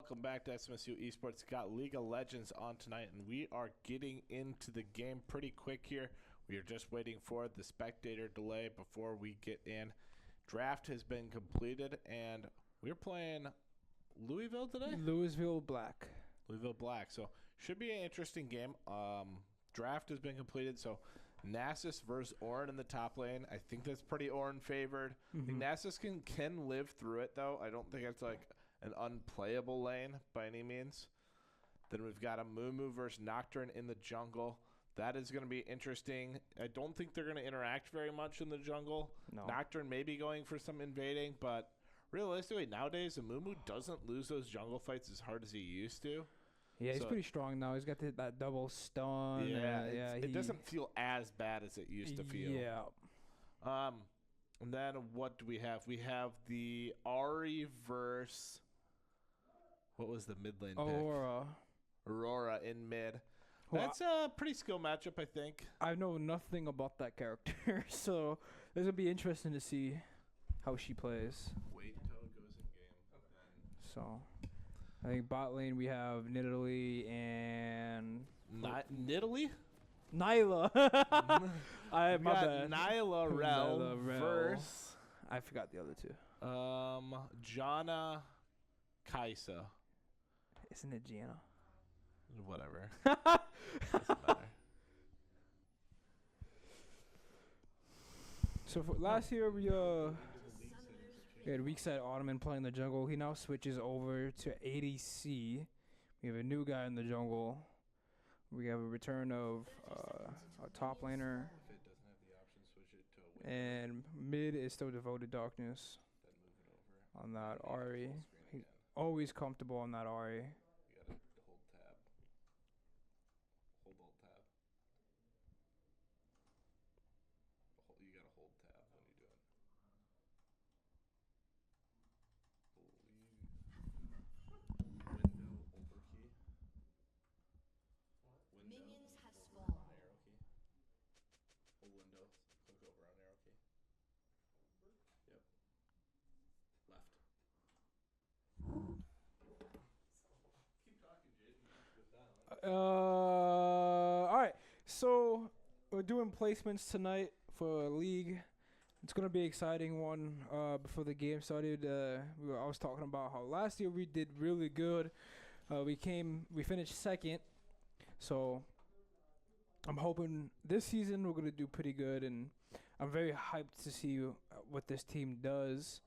welcome back to SMSU Esports. Got League of Legends on tonight, and we are getting into the game pretty quick here. We are just waiting for the spectator delay before we get in. Draft has been completed, and we're playing Louisville today? Louisville Black. Louisville Black. So, should be an interesting game. Draft has been completed, so Nasus versus Orin in the top lane. I think that's pretty Orin favored. I think Nasus can live through it, though. I don't think it's like an unplayable lane by any means. Then we've got a Mumu versus Nocturne in the jungle. That is going to be interesting. I don't think they're going to interact very much in the jungle. No. Nocturne may be going for some invading, but realistically, nowadays, a Mumu doesn't lose those jungle fights as hard as he used to. Yeah, he's So- pretty strong now. He's got that double stun. It doesn't feel as bad as it used to feel. Yeah. And then what do we have? We have the Ahri versus, what was the mid lane pick? Aurora in mid. Well, That's a pretty skill matchup, I think. I know nothing about that character, so this will be interesting to see how she plays. Wait until it goes in game. So, I think bot lane we have Nidalee and Nidalee? Nyla. My We got bad. Nyla Rel Nyla Rel. versus I forgot the other two. Janna Kaisa. Isn't it Gianna? Whatever. Doesn't matter. So for last year we had weak side Ottoman playing the jungle. He now switches over to ADC. We have a new guy in the jungle. We have a return of a top laner, If it doesn't have the option, switch it to a win. and mid is still Devoted Darkness Then move it over. on that Ahri. Full screen He's again. always comfortable on that Ahri. You gotta hold tab. Hold alt tab. You gotta hold tab when you do it. Window over key. Window. Minions have over spawned. on arrow key. Hold window. Click over on arrow key. Yep. Left. Keep talking, Jaden. All right. So we're doing placements tonight for a league. It's gonna be an exciting one. Before the game started, I was talking about how last year we did really good. We finished second. So I'm hoping this season we're gonna do pretty good, and I'm very hyped to see what this team does.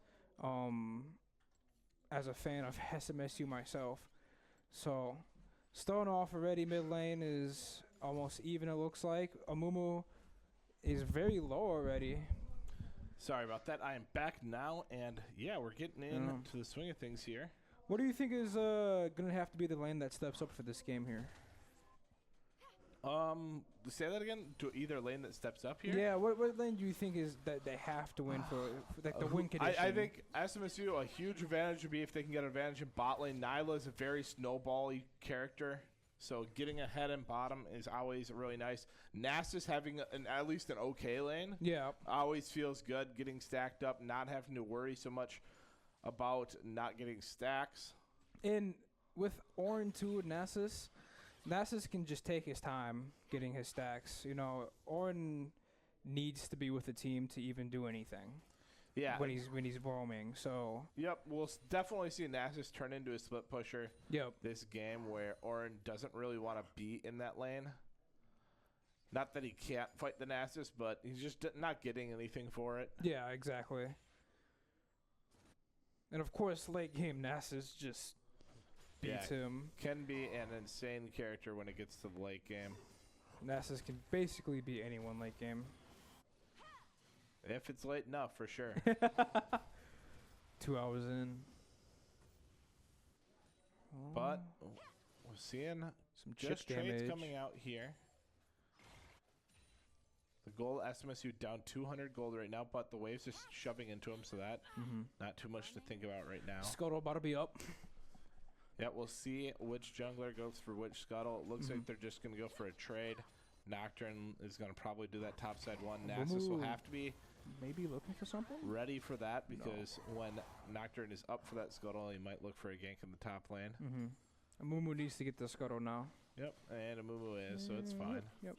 As a fan of SMSU myself, so. Starting off already, mid lane is almost even, it looks like. Amumu is very low already. Sorry about that. I am back now, and yeah, we're getting in Yeah. to the swing of things here. What do you think is going to have to be the lane that steps up for this game here? Say that again. To either lane that steps up here. Yeah, what lane do you think is that they have to win for like the win condition? I think SMSU, a huge advantage would be if they can get an advantage in bot lane. Nyla is a very snowball-y character, so getting ahead in bottom is always really nice. Nasus having at least an okay lane Yeah, always feels good. Getting stacked up, not having to worry so much about not getting stacks. and with Orin too, Nasus can just take his time getting his stacks. You know, Orin needs to be with the team to even do anything. Yeah. When he's roaming. So Yep, we'll definitely see Nasus turn into a split pusher yep. this game where Orin doesn't really want to be in that lane. Not that he can't fight the Nasus, but he's just not getting anything for it. Yeah, exactly. And of course, late game Nasus just beats him. Can be an insane character when it gets to the late game. Nasus can basically beat anyone late game. If it's late enough, for sure. 2 hours in. But we're seeing Some chip just trades damage. coming out here. The gold SMSU down 200 gold right now, but the waves are shoving into him, so that not too much to think about right now. Scuttle about to be up. Yeah, we'll see which jungler goes for which scuttle. It looks like they're just going to go for a trade. Nocturne is going to probably do that topside one. Nasus will have to be maybe looking for something. Ready for that because when Nocturne is up for that scuttle, he might look for a gank in the top lane. Amumu needs to get the scuttle now. Yep, and Amumu is, so it's fine. Yep.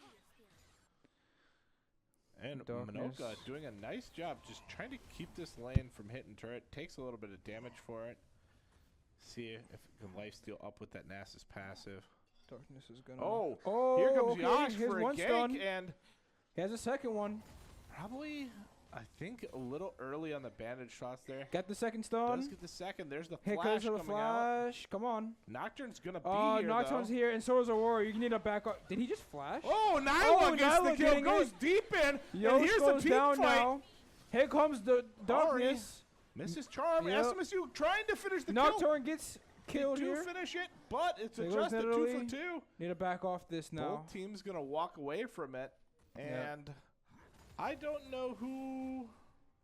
And Darkness. Minoka doing a nice job just trying to keep this lane from hitting turret. Takes a little bit of damage for it. See if it can lifesteal up with that Nasus passive. Darkness is gonna. Oh, oh here comes okay. Yash Here's for a one gank, stun. and He has a second one. probably, I think, a little early on the bandage shots there. Got the second stun. Does get the second. There's the Here flash comes the coming out. flash. Come on. Nocturne's gonna be here, Nocturne's though. here, and so is Aurora. You need to back up. Did he just flash? Oh, Nyla gets Nyla the kill. getting Goes it. deep in. Yosh and here's the goes team down fight. now. Here comes the darkness. Mrs. Charm. Yep. SMSU trying to finish the kill. Nocturne gets They killed do here. finish it, but it's There a goes just a 2 Nidalee. for 2. Need to back off this now. Both teams gonna walk away from it, and I don't know who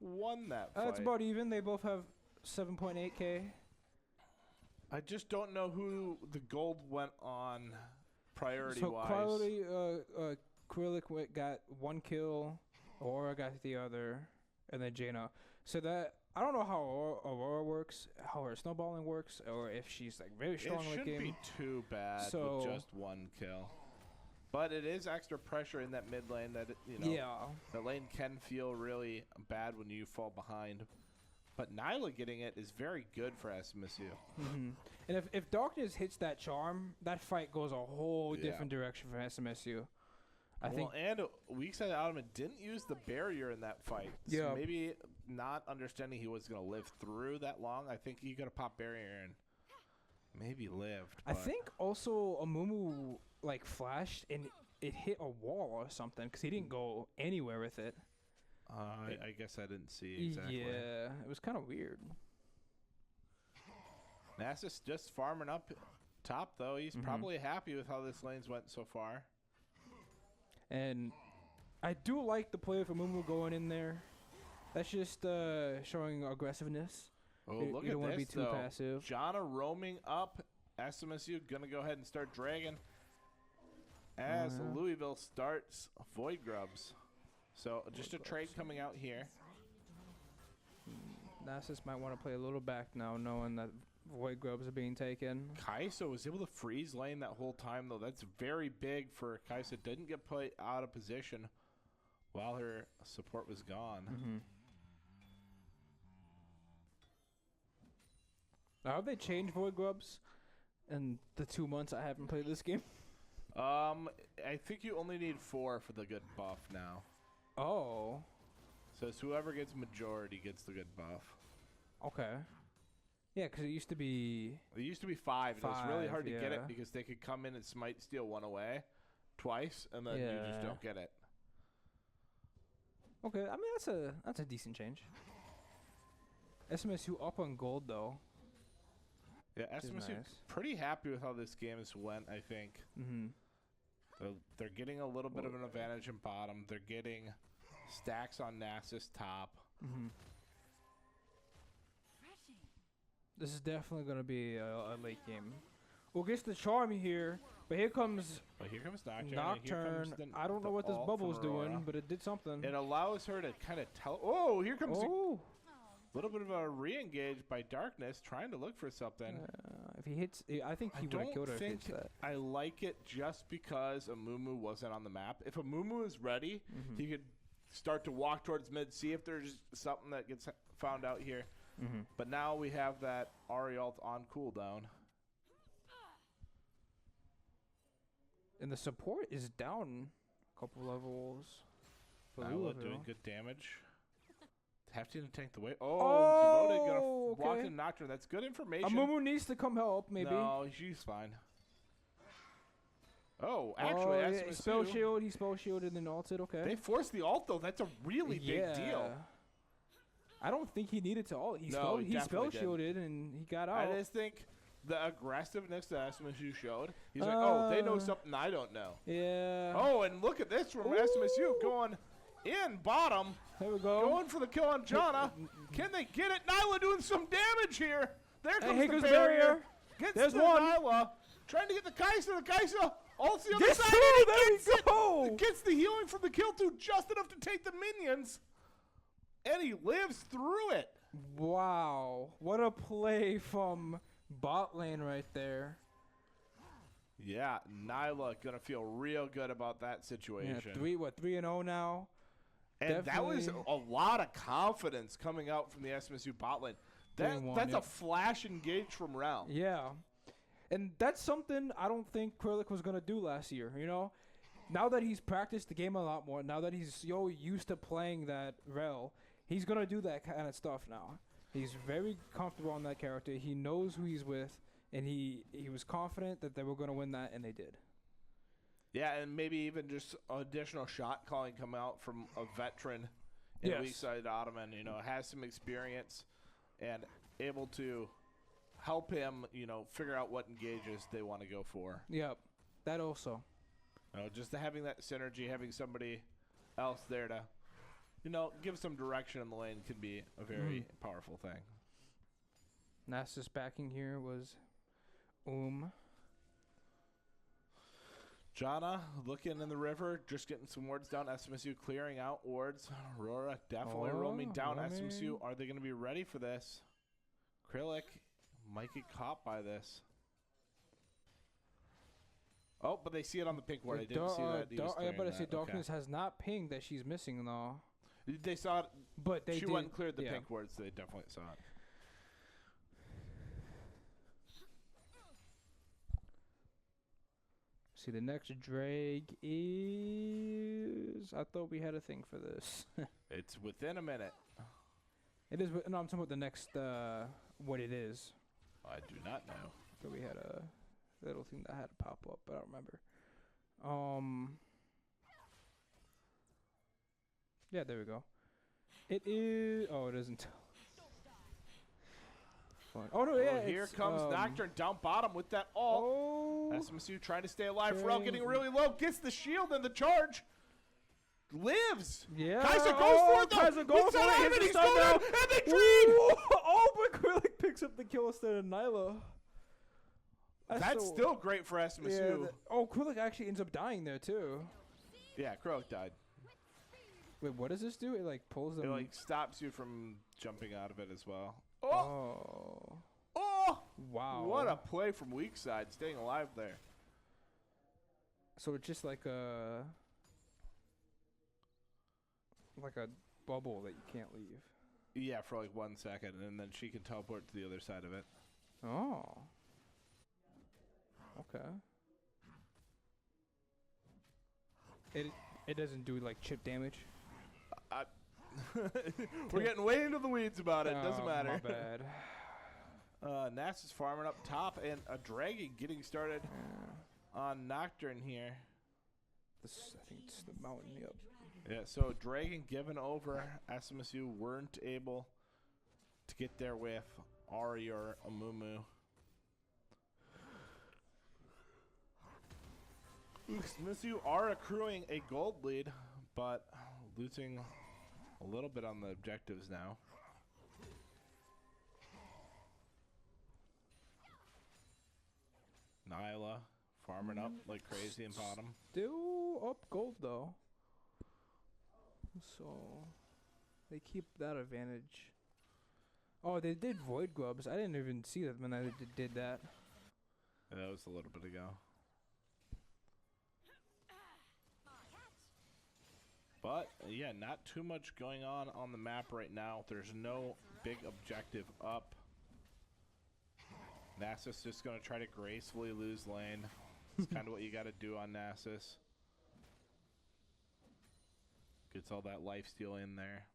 won that fight. It's about even. They both have 7.8k. I just don't know who the gold went on priority So wise. quality, Krillic got 1 kill, Aurora got the other, and then Jaina. So that I don't know how Aurora works, how her snowballing works, or if she's like very strong It in the shouldn't game. be too bad So- with just 1 kill. But it is extra pressure in that mid lane that, the lane can feel really bad when you fall behind. But Nyla getting it is very good for SMSU. And if Darkness hits that charm, that fight goes a whole Yeah. different direction for SMSU. I think. And Weakside Ottoman didn't use the barrier in that fight. So Yeah. maybe not understanding he was going to live through that long. I think he could have popped barrier and maybe lived. I but think also Amumu like flashed and it hit a wall or something because he didn't go anywhere with it. I guess I didn't see exactly. Yeah, it was kind of weird. Nasus just farming up top, though. He's probably happy with how this lane's went so far. And I do like the play of Amumu going in there. That's just showing aggressiveness. Oh, You look don't at wanna be this, too though. passive. Jana roaming up. SMSU going to go ahead and start dragging as Louisville starts Void Grubs. So just a trade coming out here. Nasus might want to play a little back now, knowing that Void Grubs are being taken. Kai'Sa was able to freeze lane that whole time, though. That's very big for Kai'Sa. Didn't get put out of position while her support was gone. Now, have they changed Void Grubs in the 2 months I haven't played this game? I think you only need 4 for the good buff now. Oh, So it's whoever gets majority gets the good buff. okay. Yeah, because it used to be... It used to be 5, and it was really 5, hard to get yeah. it because they could come in and smite steal 1 away twice, and then you just Yeah. don't get it. Okay, I mean, that's a decent change. SMSU up on gold, though. Yeah, Which is SMSU nice. pretty happy with how this game has went, I think. They're getting a little bit of an advantage in bottom. They're getting stacks on Nasus top. This is definitely going to be a late game. We'll get the charm here, but here comes But here comes Nocturne. and here Nocturne. comes the- I don't know the what this ult bubble's from Aurora. doing, but it did something. It allows her to kind of tell. Oh, here comes a Oh! little bit of a re-engage by Darkness, trying to look for something. If he hits... I think I he would have don't killed her if he think hits that. I like it just because Amumu wasn't on the map. If Amumu is ready, he could start to walk towards mid, see if there's something that gets found out here. But now we have that Ahri ult on cooldown. And the support is down a couple levels. For Nyla Louisville. doing good damage. Hefty to tank the way. Oh, Oh, Devoted gonna walk okay. in Nocturne. That's good information. Amumu needs to come help, maybe. No, she's fine. Oh, actually, yeah, SMSU, spell shield. He spell shielded and then ulted. Okay. they forced the ult, though. That's a really big deal. I don't think he needed to ult. He No, spell, he he spell definitely didn't. shielded and he got I out. just think the aggressiveness that SMSU showed, he's like, oh, they know something I don't know. Yeah. Oh, and look at this from SMSU going in bottom, There we go. going for the kill on Jana. Can they get it? Nyla doing some damage here. There comes here the goes barrier. Gets There's to one. Nyla. Trying to get the Kai'Sa. The Kai'Sa ults the other Gets side. two, and he there we gets it. go. Gets the healing from the kill too, just enough to take the minions. and he lives through it. Wow. What a play from bot lane right there. Yeah, Nyla going to feel real good about that situation. Yeah, 3-0 now? And that was a lot of confidence coming out from the SMSU bot lane. That's a flash engage from Realm. Yeah. And that's something I don't think Krillic was going to do last year, you know? Now that he's practiced the game a lot more, now that he's used to playing that Rel, he's going to do that kind of stuff now. He's very comfortable on that character. He knows who he's with, and he was confident that they were going to win that, and they did. Yeah, and maybe even just additional shot calling come out from a veteran in weak side Ottoman, you know, has some experience and able to help him, you know, figure out what engages they want to go for. Yep, that also. You know, just having that synergy, having somebody else there to, you know, give some direction in the lane can be a very powerful thing. Nasus backing here was Janna looking in the river, just getting some wards down. SMSU clearing out wards. Aurora definitely roaming down. SMSU, are they going to be ready for this? Krillic might get caught by this. Oh, but they see it on the pink ward. I didn't see that. I better say Darkness has not pinged that she's missing, though. They saw it, but she went and cleared the pink ward, so they definitely saw it. See, the next drag is... I thought we had a thing for this. It's within a minute. It is... No, I'm talking about the next... what it is. I do not know. So we had a little thing that had to pop up, but I don't remember. Yeah, there we go. It is... Oh, it isn't. Oh, no, yeah. Here comes Nocturne down bottom with that ult. Oh. SMSU trying to stay alive. Pharrell getting really low. Gets the shield and the charge. Lives. Yeah. Kaiser goes for it, though. Kaiser goes for it. And he's going down. And they trade. Oh, but Krillic picks up the kill instead of Nyla. That's still great for SMSU. Yeah, Krillic actually ends up dying there, too. Yeah, Krillic died. Wait, what does this do? It, like, pulls them... It, like, stops you from jumping out of it as well. Oh. Wow. What a play from weak side, staying alive there. So it's just like a bubble that you can't leave. Yeah, for like 1 second, and then she can teleport to the other side of it. Oh. Okay. It doesn't do like chip damage. We're getting way into the weeds about it. Doesn't matter. My bad. Nass is farming up top, and a Dragon getting started on Nocturne here. I think it's the mountain. Yep. Yeah. So Dragon given over. SMSU weren't able to get there with Ari or Amumu. SMSU are accruing a gold lead, but losing a little bit on the objectives now. Nyla farming up like crazy in bottom. Still up gold though. So they keep that advantage. Oh, they did Void Grubs. I didn't even see that when I did that. Yeah, that was a little bit ago. But, yeah, not too much going on the map right now. There's no big objective up. Nasus just going to try to gracefully lose lane. It's kind of what you got to do on Nasus. Gets all that lifesteal in there.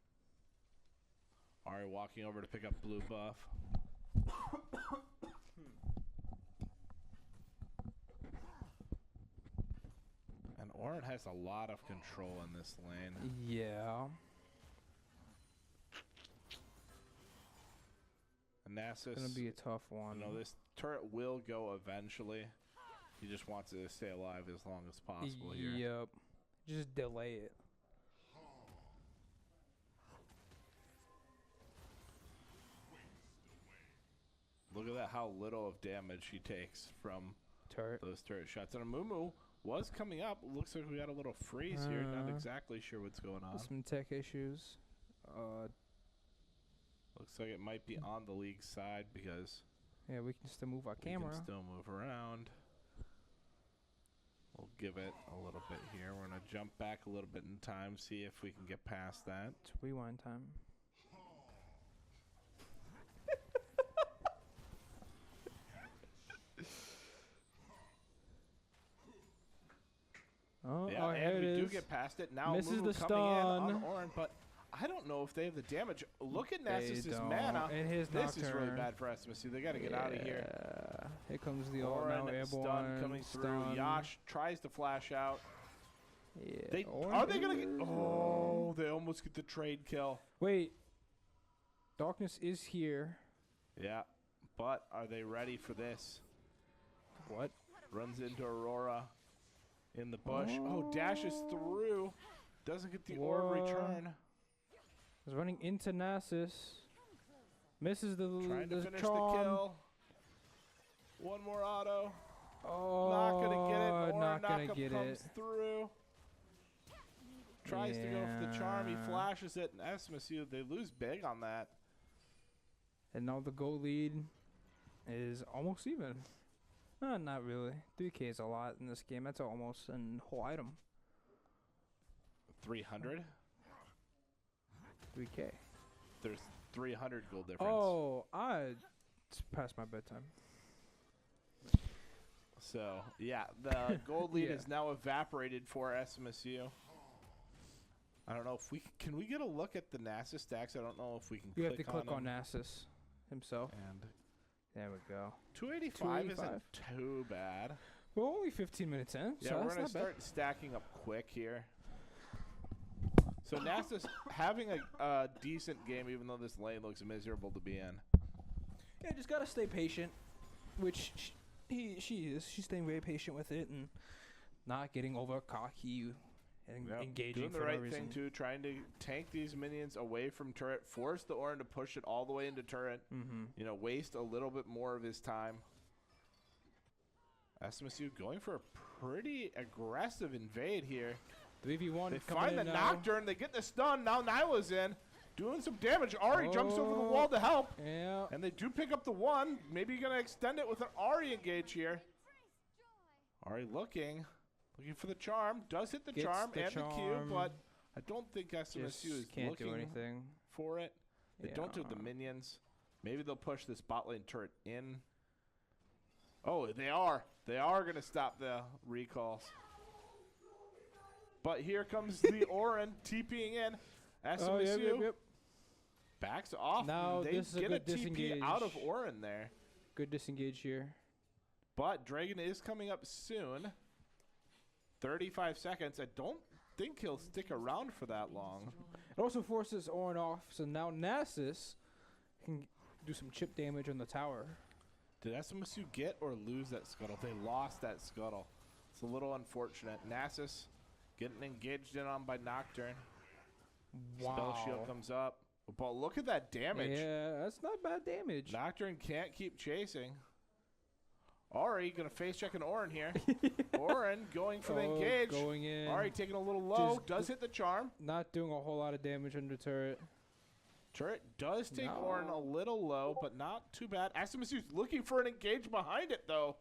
Ari walking over to pick up blue buff. Orin has a lot of control in this lane. Yeah. And Nasus, it's gonna be a tough one. You know, this turret will go eventually. He just wants to stay alive as long as possible here. Yep. Just delay it. Look at that, how little of damage he takes from those turret shots. And Amumu was coming up. Looks like we got a little freeze here. Not exactly sure what's going on. Some tech issues. Looks like it might be on the league side because Yeah, we can still move our we camera. can still move around. We'll give it a little bit here. We're going to jump back a little bit in time, see if we can get past that. It's rewind time. Oh, Yeah, here and it we is. do get past it. Now Misses Mumu the coming in on stun. Orin, but I don't know if they have the damage. Look at They Nasus's don't. mana. And his This is really Nocturne. bad for SMSU. They got to get out of here. Yeah. Here comes the ult Orin now, airborne. stun coming through. Stun. Yash tries to flash out. Yeah. Are they gonna get? Oh, they almost get the trade kill. Wait. Darkness is here. Yeah, but are they ready for this? What? Runs into Aurora in the bush. Oh, dashes through. Doesn't get the orb Whoa. return. Is running into Nasus. Misses the Trying to finish charm. the kill. One more auto. Oh, Not gonna get it. not gonna Knockup get comes it. through. Tries to go for the charm. He Yeah. flashes it, and SMSU, they lose big on that. And now the goal lead is almost even. Not really. 3K is a lot in this game. That's almost an whole item. 300. 3K. There's 300 gold difference. Oh, it's past my bedtime. So, yeah, the gold lead Yeah. is now evaporated for SMSU. I don't know if can we get a look at the NASA stacks? I don't know if we can You click have to click on them. Nasus himself. And There we go. 285 isn't 285. too bad. We're only 15 minutes in, Yeah, so we're that's going not to bad. start stacking up quick here. So NASA's having a decent game, even though this lane looks miserable to be in. Yeah, just gotta stay patient, which she is. She's staying very patient with it and not getting over cocky and Yep, engaging doing the for right no reason. thing too, trying to tank these minions away from turret, force the Orin to push it all the way into turret. Mm-hmm. You know, waste a little bit more of his time. SMSU going for a pretty aggressive invade here. 3v1 They coming find the in now. Nocturne, they get the stun, now Nyla's in, doing some damage. Ari jumps over the wall to help, Yeah. and they do pick up the one. Maybe gonna extend it with an Ari engage here. Ari looking for the charm, does hit the Gets charm the and the Q, charm. but I don't think SMSU is Just can't looking do anything. for it. They don't do the Yeah. minions. Maybe they'll push this bot lane turret in. Oh, they are. They are going to stop the recalls. But here comes the Orin TPing in. SMSU Yep. backs off. Now They this is a get good TP out of disengage. Orin there. Good disengage here. But Dragon is coming up soon. 35 seconds. I don't think he'll stick around for that long. It also forces Orin off, so now Nasus can do some chip damage on the tower. Did SMSU get or lose that scuttle? They lost that scuttle. It's a little unfortunate. Nasus getting engaged in on by Nocturne. Spell shield comes up. But look at that damage. Yeah, that's not bad damage. Nocturne can't keep chasing. Ari going to face check an Orin here. Orin going for the engage. Going in. Ari taking a little low. Just Does hit the charm. Not doing a whole lot of damage under turret. Turret does take No. Orin a little low, but not too bad. SMSU's looking for an engage behind it, though.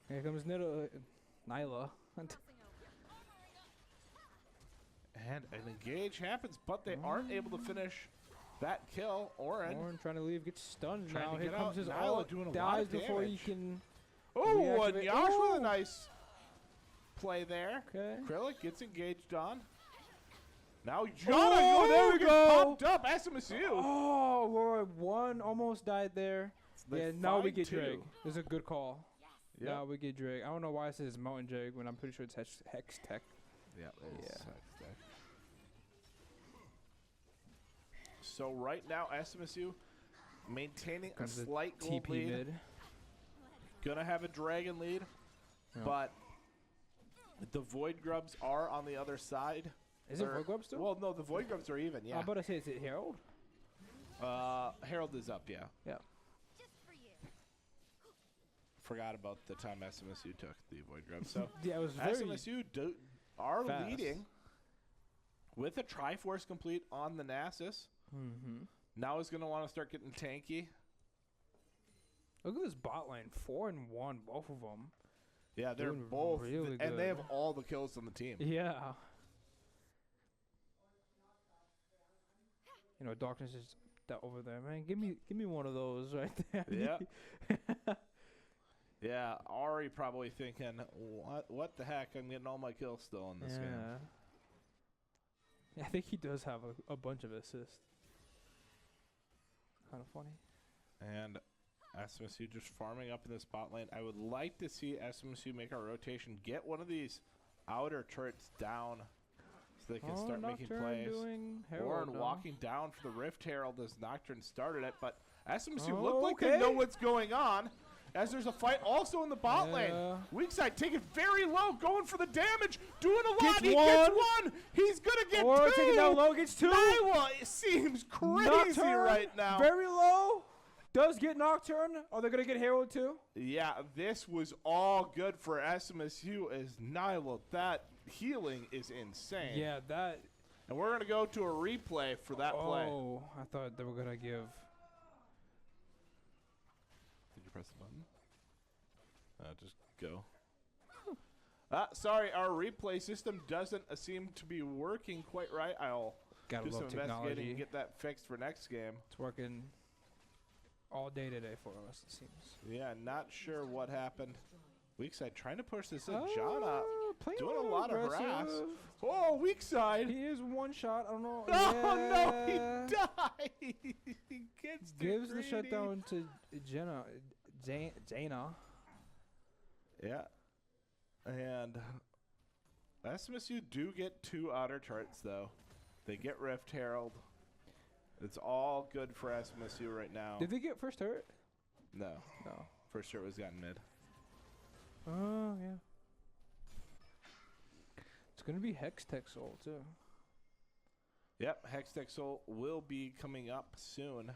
Here comes Nyla. And an engage happens, but they aren't able to finish that kill. Orin. Orin trying to leave, gets stunned Trying now. to Here get comes out. his Nyla ult. doing a lot Dies of before he damage. can. Oh, and Reactivate. Yash with Oh! a nice play there. Okay. Krillic gets engaged on. Now Oh, Yana there we gets go. popped up. SMSU. Oh, Roy one almost died there. They Yeah, now we find get two. Drake. This is a good call. Yep. Now we get Drake. I don't know why it says Mountain Drake when I'm pretty sure it's Hex Tech. Yeah. Yeah. So right now, SMSU maintaining a Comes the slight gold TP lead. mid. Gonna have a dragon lead, Yeah. but the Void Grubs are on the other side. Is it They're- Void Grub still? Well, no, the Void Grubs are even. I'm Yeah. about to say, is it Herald? Herald is up. Yeah. Yeah. Forgot about the time SMSU took the Void Grub. So Yeah, it was very SMSU are fast. leading with a Triforce complete on the Nasus. Mm-hmm. Now he's going to want to start getting tanky. Look at this bot lane. 4-1, both of them. Yeah, they're Doing both. really and they good. have all the kills on the team. Yeah. You know, Darkness is that over there, man. Give me one of those right there. Yeah. Yeah, Ari probably thinking, what the heck? I'm getting all my kills still in this game. Yeah, I think he does have a bunch of assists. Kind of funny. And SMSU just farming up in this bot lane. I would like to see SMSU make a rotation, get one of these outer turrets down so they can start making plays. Orin walking down for the Rift Herald as Nocturne started it, but SMSU look like they know what's going on as there's a fight also in the bot lane. Weakside taking very low, going for the damage, doing a lot. He gets one. He's going to get two. Taking down low, gets two. Nyla, it seems crazy Nocturne, right now. Very low. Does get Nocturne. Are they going to get Herald too? Yeah, this was all good for SMSU as Nyla. That healing is insane. Yeah, that. And we're going to go to a replay for that play. Oh, I thought they were going to give. Did you press the button? Just go. Sorry, our replay system doesn't seem to be working quite right. I'll do some investigating and get that fixed for next game. It's working all day today for us, it seems. Yeah, not sure what happened. Weakside trying to push this in. John doing a lot of harass. Oh, Weakside. He is one shot. I don't know. Oh, no, he died. He gives the shutdown to Jaina. Yeah. And SMSU do get 2 outer turrets, though. They get Rift Herald. It's all good for SMSU right now. Did they get first turret? No. No. First turret was gotten mid. Oh, yeah. It's going to be Hextech Soul, too. Yep, Hextech Soul will be coming up soon.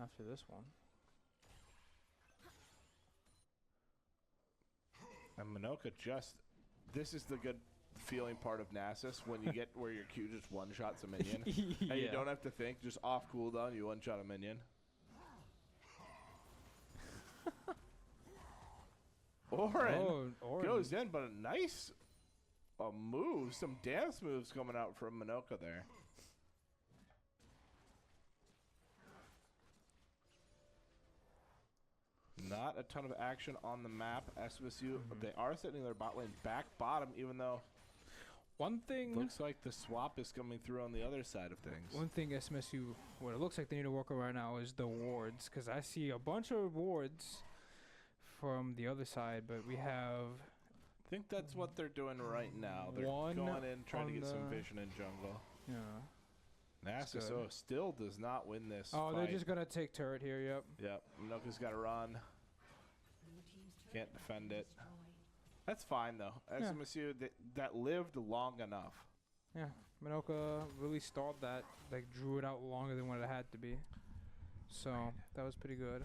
After this one. And Minoka this is the good feeling part of Nasus when you get where your Q just one-shots a minion. Yeah. And you don't have to think, just off cooldown, you one-shot a minion. Orin goes in, but a nice move, some dance moves coming out from Minoka there. Not a ton of action on the map. SMSU, they are setting their bot lane back bottom, even though one thing looks like the swap is coming through on the other side of things. One thing SMSU, what it looks like they need to work on right now is the wards, because I see a bunch of wards from the other side, but we have. I think that's what they're doing right now. They're going in, trying to get some vision in jungle. Yeah. Nasus still does not win this. Oh, they're just gonna take turret here. Yep. Yep. Minoka's got to run. Can't defend it. That's fine though. SMSU that lived long enough. Yeah. Minoka really stalled that. Like drew it out longer than what it had to be. So that was pretty good.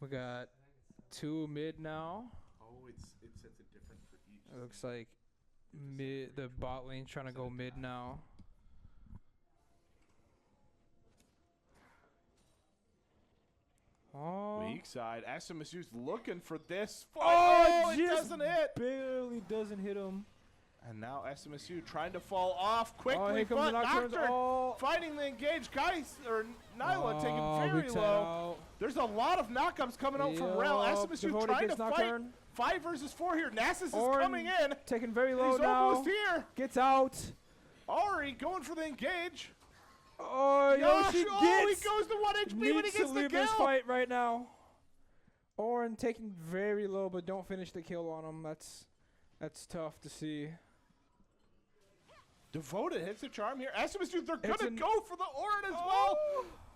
We got 2 mid now. Oh, it sets it different for each. It looks like the bot lane trying to go mid now. Oh. Weak side. SMSU's looking for this. Oh, it doesn't hit. Barely doesn't hit him. And now SMSU trying to fall off quickly, here comes but the Nocturne. Fighting the engage. Nyla taking very low. There's a lot of knockups coming out from Rel. SMSU trying to fight 5 versus 4 here. Nasus is coming in. Taking very low He's now. Almost here. Gets out. Ari going for the engage. Oh, Yoshi gets. Oh, he goes to 1 HP when he gets the kill. This fight right now. Orin taking very low, but don't finish the kill on him. That's tough to see. Devoted hits a charm here. SMSU, they're going to go for the Orin as well.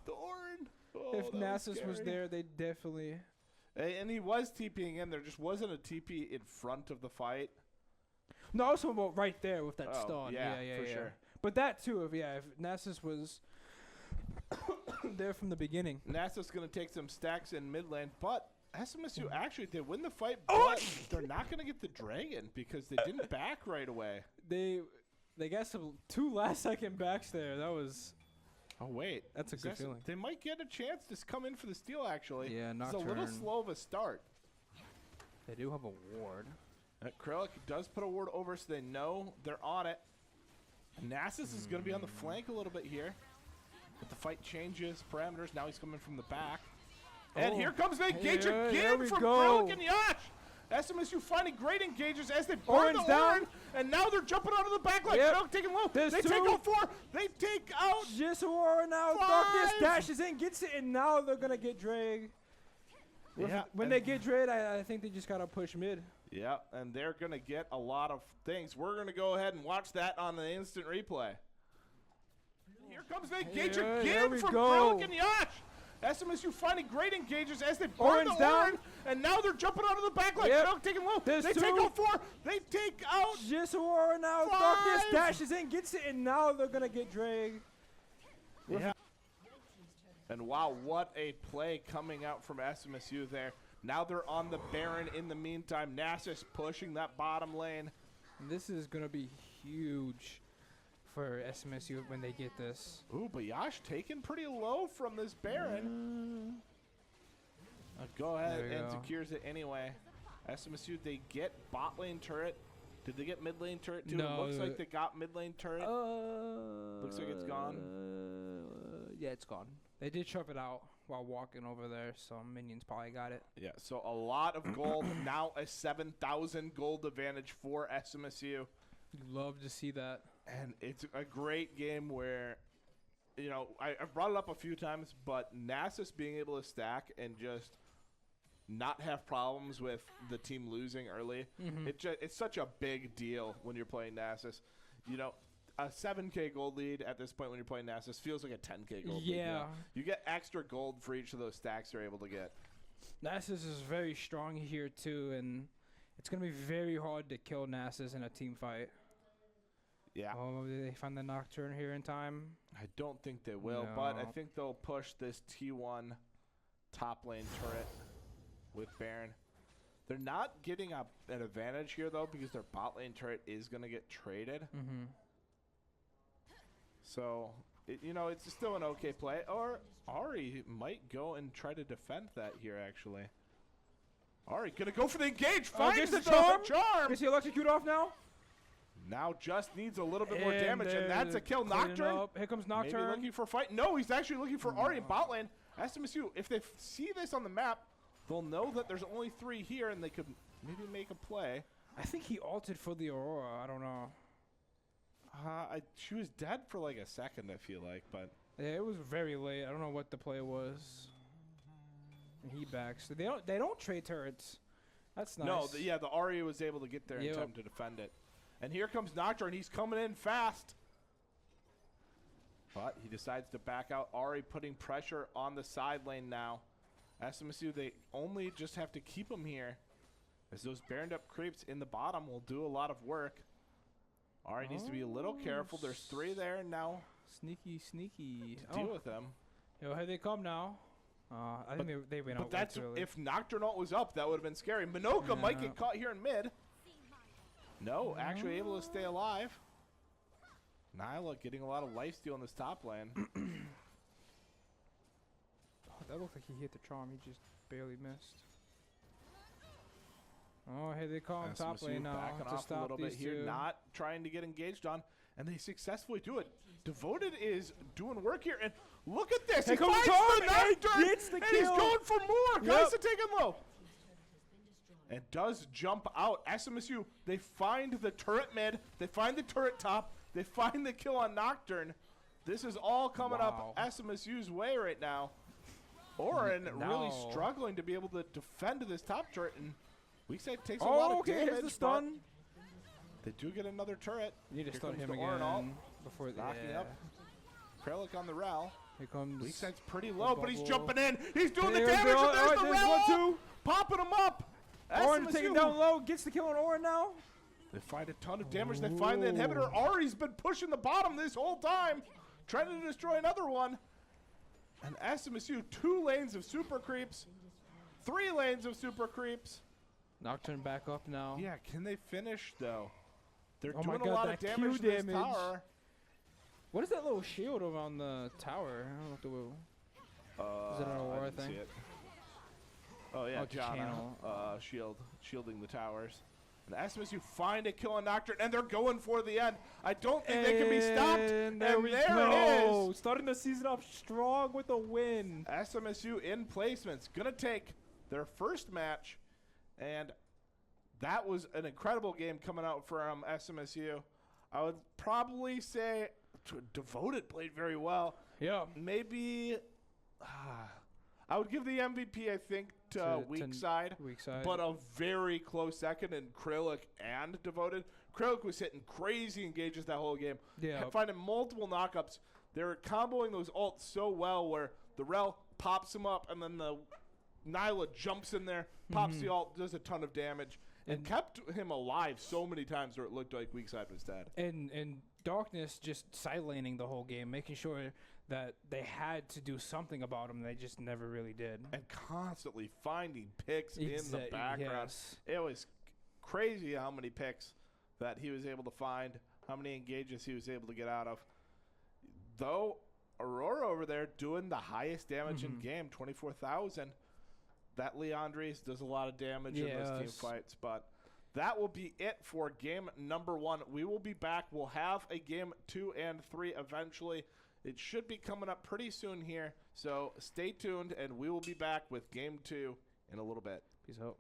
The Orin. Oh, if Nasus was there, they definitely. And he was TPing in. There just wasn't a TP in front of the fight. No, I was talking about right there with that stun. Yeah, for sure. But that too, if Nasus was there from the beginning. Nasus going to take some stacks in mid lane, but SMSU actually, they win the fight, but they're not going to get the dragon because they didn't back right away. They They got some 2 last-second backs there. That was. Oh, wait. That's a good feeling. They might get a chance to come in for the steal, actually. Yeah, It's a little slow of a start. They do have a ward. Kralik does put a ward over, so they know they're on it. Nasus is going to be on the flank a little bit here. But the fight changes parameters. Now he's coming from the back. And here comes the engage again from Kralik and Yash. SMSU finding great engages as they burn the Orin, and now they're jumping onto the back line. Kralik taking low. They take out 4. They take out just Aurora now. 5. Darkness dashes in, gets it, and now they're going to get Drake. Yeah, when they get Drake, I think they just got to push mid. Yeah, and they're going to get a lot of things. We're going to go ahead and watch that on the instant replay. Here comes the engage again from Kralik and Yash. SMSU finding great engages as they burn the Orin, and now they're jumping onto the back line. Kralik taking low. They take out 4. They take out just Aurora now. 5. Darkness dashes in, gets it, and now they're going to get Drake. Yeah. And wow, what a play coming out from SMSU there. Now they're on the Baron in the meantime. Nasus pushing that bottom lane. And this is going to be huge for SMSU when they get this. Ooh, but Yash taken pretty low from this Baron. Go ahead and secures it anyway. SMSU, they get bot lane turret. Did they get mid lane turret too? No, it looks like they got mid lane turret. Looks like it's gone. Yeah, it's gone. They did chop it out while walking over there, so minions probably got it. Yeah, so a lot of gold. Now a 7,000 gold advantage for SMSU. You love to see that. And it's a great game where, you know, I've brought it up a few times, but Nasus being able to stack and just not have problems with the team losing early, it's such a big deal when you're playing Nasus. You know, a 7K gold lead at this point when you're playing Nasus feels like a 10K gold lead. Yeah. You get extra gold for each of those stacks you're able to get. Nasus is very strong here too, and it's going to be very hard to kill Nasus in a team fight. Yeah. Oh, did they find the Nocturne here in time? I don't think they will, but I think they'll push this T1 top lane turret with Baron. They're not getting an advantage here, though, because their bot lane turret is going to get traded. So, you know, it's still an okay play. Or Ahri might go and try to defend that here, actually. Ahri going to go for the engage. Finds the charm. Is he electrocute off now? Now just needs a little bit more damage, and that's a kill. Nocturne. Here comes Nocturne. Maybe looking for a fight. No, he's actually looking for Ahri in bot lane. SMSU, if they see this on the map, they'll know that there's only 3 here, and they could maybe make a play. I think he ulted for the Aurora. I don't know. She was dead for like a second, I feel like, but yeah, it was very late. I don't know what the play was. And he backs. They don't trade turrets. That's nice. No, the Ahri was able to get there in time to defend it. And here comes Nocturne. He's coming in fast. But he decides to back out. Ahri putting pressure on the side lane now. SMSU, they only just have to keep him here, as those baroned up creeps in the bottom will do a lot of work. Ahri needs to be a little careful. There's 3 there now. Sneaky. To deal with them. Yo, here they come now. I think they went out. But that's if Nocturne ult was up, that would have been scary. Minoka might get caught here in mid. No, actually able to stay alive. Nyla getting a lot of lifesteal in this top lane. That looked like he hit the charm. He just barely missed. Oh, here they come top lane now. Backing off a little bit here, not trying to get engaged on, and they successfully do it. Devoted is doing work here, and look at this. He finds the Nocturne, and he's going for more. Kaisa taking low. And does jump out. SMSU, they find the turret mid. They find the turret top. They find the kill on Nocturne. This is all coming up SMSU's way right now. Orin really struggling to be able to defend this top turret. And Weakside takes a lot of damage. Here's the stun. They do get another turret. You need to stun him again. Before knocking up. Kralik on the Rel. Here comes. Weakside's pretty low, but he's jumping in. He's doing the damage. And there's the Rel. Popping him up. Orin taking down low, gets the kill on Orin now. They find a ton of damage. They find the inhibitor. Ahri's been pushing the bottom this whole time, trying to destroy another one. And SMSU, 2 lanes of super creeps, 3 lanes of super creeps. Nocturne back up now. Yeah, can they finish though? They're Oh my doing a God, lot of that damage to Q this damage. tower. What is that little shield around the tower? I don't know what the is it an I aura didn't thing? see it. Oh yeah, Oh, it's a Janna, channel. shielding the towers. And SMSU find a kill on Nocturne, and they're going for the end. I don't think they can be stopped. And there we it go. is. Starting the season off strong with a win. SMSU in placements, gonna take their first match, and that was an incredible game coming out from SMSU. I would probably say Devoted played very well. Yeah. Maybe I would give the MVP, I think, to Weak Side. Weak side. But a very close second in Kralik and Devoted. Kralik was hitting crazy engages that whole game. Yeah. Finding multiple knockups. They're comboing those ults so well where the Rel pops him up and then the Nyla jumps in there, pops the ult, does a ton of damage, and kept him alive so many times where it looked like Weak Side was dead. And Darkness just side laning the whole game, making sure that they had to do something about him. They just never really did. And constantly finding picks in the background. Yes. It was crazy how many picks that he was able to find, how many engages he was able to get out of. Though Aurora over there doing the highest damage in game, 24,000. That Leandres does a lot of damage in those team fights, but that will be it for game number 1. We will be back. We'll have a game 2 and 3 eventually. It should be coming up pretty soon here, so stay tuned, and we will be back with game 2 in a little bit. Peace out.